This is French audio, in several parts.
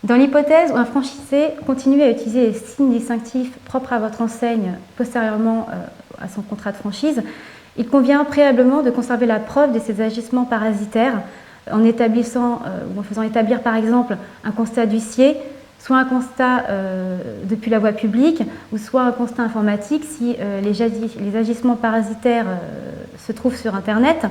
Dans l'hypothèse où un franchisé continue à utiliser les signes distinctifs propres à votre enseigne postérieurement à son contrat de franchise, il convient préalablement de conserver la preuve de ces agissements parasitaires en établissant ou en faisant établir par exemple un constat d'huissier, soit un constat depuis la voie publique ou soit un constat informatique si les agissements parasitaires se trouvent sur Internet.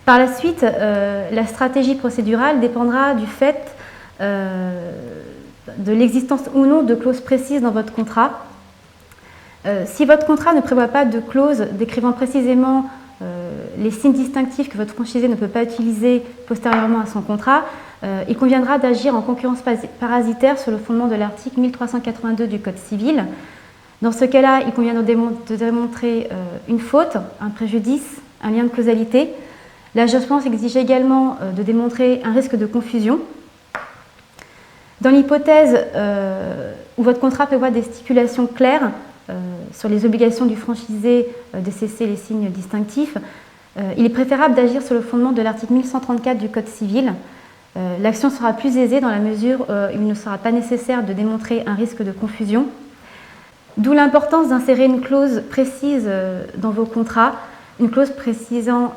Par la suite, la stratégie procédurale dépendra du fait de l'existence ou non de clauses précises dans votre contrat. Si votre contrat ne prévoit pas de clause décrivant précisément les signes distinctifs que votre franchisé ne peut pas utiliser postérieurement à son contrat, il conviendra d'agir en concurrence parasitaire sur le fondement de l'article 1382 du Code civil. Dans ce cas-là, il convient de démontrer une faute, un préjudice, un lien de causalité. La jurisprudence exige également de démontrer un risque de confusion. Dans l'hypothèse où votre contrat prévoit des stipulations claires sur les obligations du franchisé de cesser les signes distinctifs, il est préférable d'agir sur le fondement de l'article 1134 du Code civil. L'action sera plus aisée dans la mesure où il ne sera pas nécessaire de démontrer un risque de confusion. D'où l'importance d'insérer une clause précise dans vos contrats, une clause précisant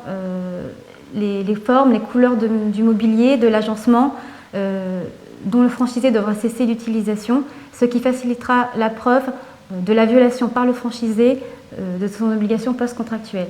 les formes, les couleurs du mobilier, de l'agencement, dont le franchisé devra cesser l'utilisation, ce qui facilitera la preuve de la violation par le franchisé de son obligation post-contractuelle.